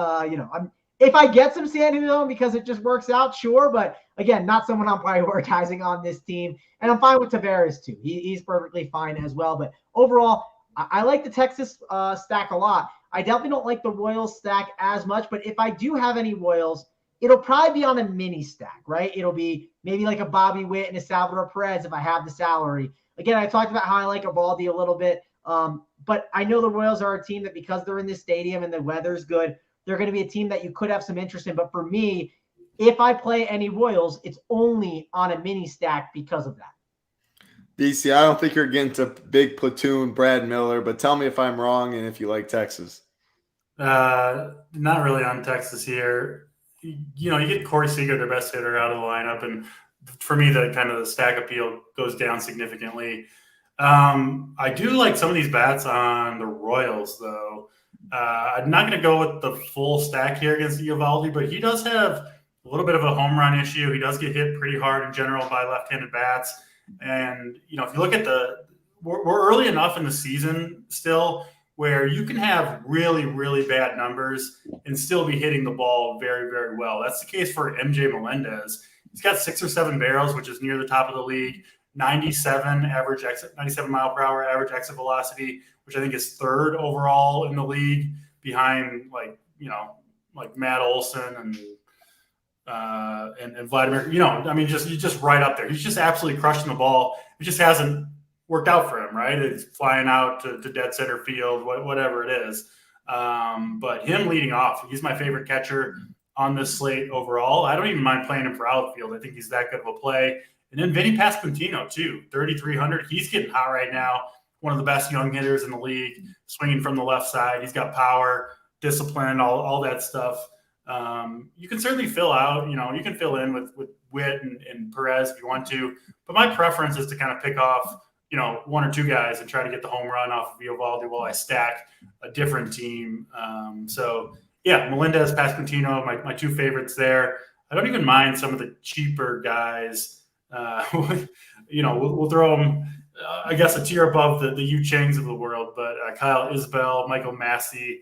If I get some Sandy Leone because it just works out, sure. But again, not someone I'm prioritizing on this team. And I'm fine with Tavares too. He's perfectly fine as well. But overall, I like the Texas stack a lot. I definitely don't like the Royals stack as much. But if I do have any Royals, it'll probably be on a mini stack, right? It'll be maybe like a Bobby Witt and a Salvador Perez if I have the salary. Again, I talked about how I like Eovaldi a little bit, but I know the Royals are a team that because they're in this stadium and the weather's good, they're going to be a team that you could have some interest in. But for me, if I play any Royals, it's only on a mini stack because of that. DC, I don't think you're getting to big platoon Brad Miller, but tell me if I'm wrong and if you like Texas. Not really on Texas here. You get Corey Seager, their best hitter, out of the lineup, and for me, the stack appeal goes down significantly. I do like some of these bats on the Royals, though. I'm not going to go with the full stack here against Eovaldi, but he does have a little bit of a home run issue. He does get hit pretty hard in general by left-handed bats. And, if you look at we're early enough in the season still where you can have really, really bad numbers and still be hitting the ball very, very well. That's the case for MJ Melendez. He's got 6 or 7 barrels, which is near the top of the league, 97 mile per hour average exit velocity, which I think is 3rd overall in the league behind like Matt Olson and Vladimir, he's just right up there. He's just absolutely crushing the ball. It just hasn't worked out for him, right? It's flying out to dead center field, whatever it is. But him leading off, he's my favorite catcher on this slate overall. I don't even mind playing him for outfield. I think he's that good of a play. And then Vinny Pasquantino, too, 3,300. He's getting hot right now. One of the best young hitters in the league, swinging from the left side. He's got power, discipline, all that stuff. You can certainly fill out, you can fill in with Witt and Perez if you want to. But my preference is to kind of pick off, 1 or 2 guys and try to get the home run off of Eovaldi while I stack a different team. Melendez, Pasquantino, my 2 favorites there. I don't even mind some of the cheaper guys. We'll throw them, I guess, a tier above the Yu Changs of the world, but Kyle Isbell, Michael Massey,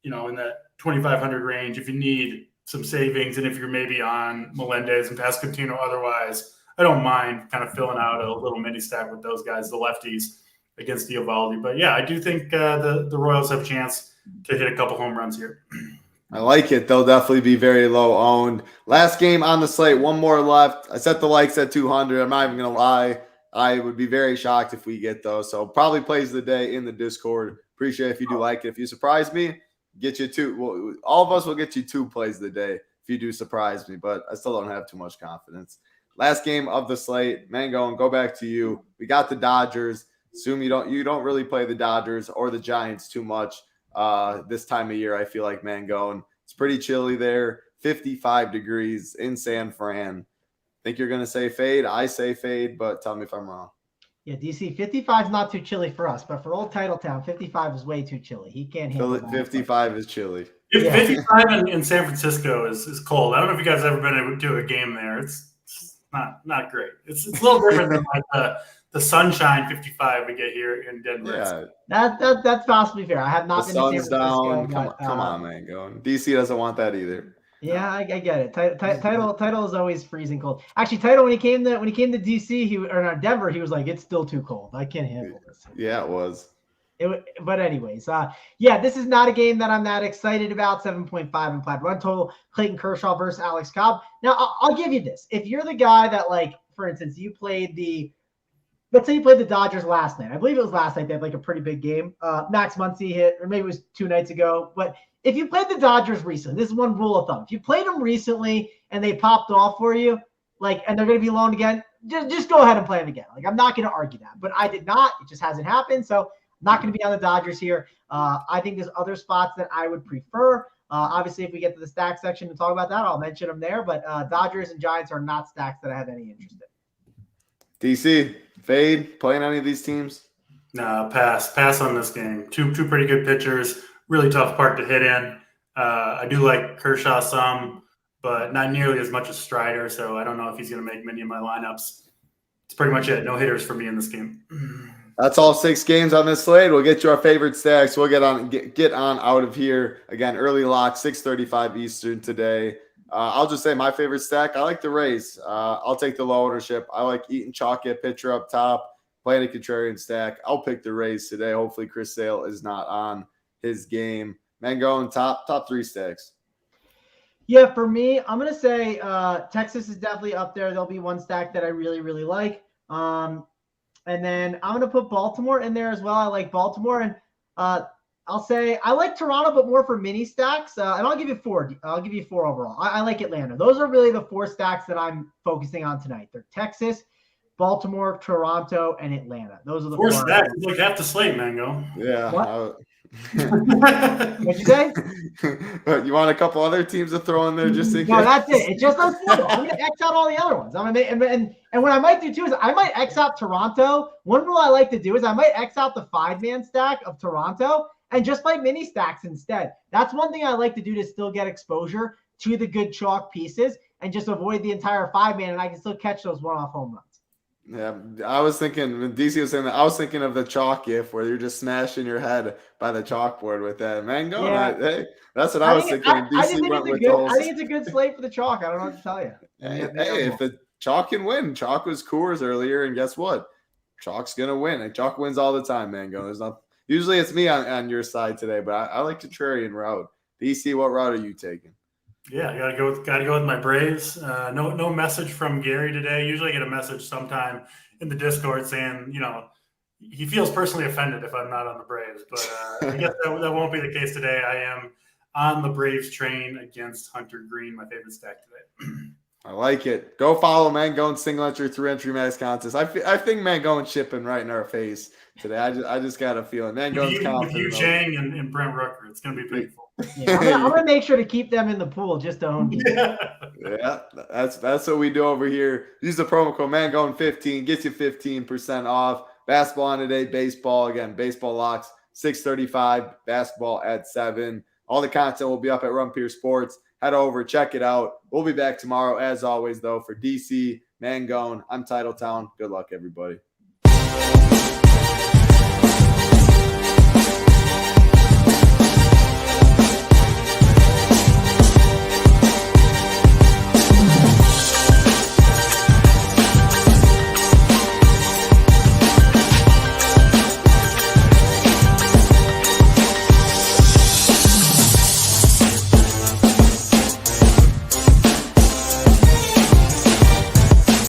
in that 2,500 range if you need some savings and if you're maybe on Melendez and Pasquantino otherwise. I don't mind kind of filling out a little mini stack with those guys, the lefties, against Eovaldi. But, I do think the Royals have a chance to hit a couple home runs here. I like it. They'll definitely be very low owned. Last game on the slate, 1 more left. I set the likes at 200. I'm not even going to lie. I would be very shocked if we get those. So probably plays the day in the Discord. Appreciate if you do like it. If you surprise me, get you 2. Well, all of us will get you 2 plays of the day if you do surprise me, but I still don't have too much confidence. Last game of the slate, Mangone, go back to you. We got the Dodgers. Assume you don't really play the Dodgers or the Giants too much this time of year. I feel like Mangone. It's pretty chilly there. 55 degrees in San Fran. Think you're gonna say fade? I say fade, but tell me if I'm wrong. Yeah, DC, 55 is not too chilly for us, but for old Titletown, 55 is way too chilly. He can't handle it. 55 is chilly. 55 in San Francisco is cold. I don't know if you guys have ever been to a game there. It's not great. It's a little different than like the sunshine 55 we get here in Denver. Yeah, that's possibly fair. I have not been to San Francisco. Sun's down. Come on, man. DC doesn't want that either. Yeah, I get it. Title is always freezing cold. Actually, Title when he came to DC, Denver, he was like, it's still too cold. I can't handle this. Yeah, it was. But anyways, this is not a game that I'm that excited about. 7.5 implied run total. Clayton Kershaw versus Alex Cobb. Now, I'll give you this. If you're the guy that, like, for instance, let's say you played the Dodgers last night. I believe it was last night. They had like a pretty big game. Max Muncy hit, or maybe it was 2 nights ago. But if you played the Dodgers recently, this is one rule of thumb. If you played them recently and they popped off for you, and they're going to be loaned again, just go ahead and play them again. Like, I'm not going to argue that. But I did not. It just hasn't happened. So not going to be on the Dodgers here. I think there's other spots that I would prefer. Obviously, if we get to the stack section and talk about that, I'll mention them there. But Dodgers and Giants are not stacks that I have any interest in. DC, fade, playing any of these teams? No, pass on this game. Two pretty good pitchers. Really tough park to hit in. I do like Kershaw some, but not nearly as much as Strider. So I don't know if he's going to make many of my lineups. It's pretty much it. No hitters for me in this game. That's all 6 games on this slate. We'll get you our favorite stacks. We'll get on out of here. Again, early lock, 6:35 Eastern today. I'll just say my favorite stack. I like the Rays. I'll take the low ownership. I like Eaton Chalkett, pitcher up top, playing a contrarian stack. I'll pick the Rays today. Hopefully Chris Sale is not on his game. Mangone, top 3 stacks. Yeah, for me, I'm going to say Texas is definitely up there. There'll be one stack that I really, really like. And then I'm going to put Baltimore in there as well. I like Baltimore. And I'll say I like Toronto, but more for mini stacks. And I'll give you 4. I'll give you 4 overall. I like Atlanta. Those are really the 4 stacks that I'm focusing on tonight. They're Texas, Baltimore, Toronto, and Atlanta. Those are the 4 4 stacks. It's like half the slate, Mango. Yeah. What? What'd you say? You want a couple other teams to throw in there just in case? No, that's it. It's just those 4. I'm going to X out all the other ones. I'm gonna make, and what I might do too is I might X out Toronto. One rule I like to do is I might X out the 5-man stack of Toronto and just play mini stacks instead. That's one thing I like to do to still get exposure to the good chalk pieces and just avoid the entire 5-man, and I can still catch those one-off home runs. Yeah, I was thinking when DC was saying that, I was thinking of the chalk gif where you're just smashing your head by the chalkboard with that. Mango, Yeah. Hey, that's what I was thinking. I think it's a good slate for the chalk. I don't know what to tell you. Hey, if the chalk can win, chalk was Coors earlier, and guess what? Chalk's gonna win, and chalk wins all the time, Mango. There's not usually it's me on your side today, but I like contrarian route. DC, what route are you taking? Yeah, I gotta go with my Braves. No message from Gary today. Usually I get a message sometime in the Discord saying, he feels personally offended if I'm not on the Braves. But I guess that won't be the case today. I am on the Braves train against Hunter Green, my favorite stack today. I like it. Go follow Mangone single entry 3-entry max contest. I think Mangone's shipping right in our face today. I just got a feeling. Mangone's confident. With you, Chang, and Brent Rucker, it's going to be painful. Yeah, I'm gonna make sure to keep them in the pool just to own. Yeah, that's what we do over here. Use the promo code Mangone15, gets you 15% off. Basketball on today, baseball again. Baseball locks 6:35. Basketball at 7. All the content will be up at Run Pier Sports. Head over, check it out. We'll be back tomorrow, as always, though. For DC, Mangone, I'm Titletown. Good luck, everybody.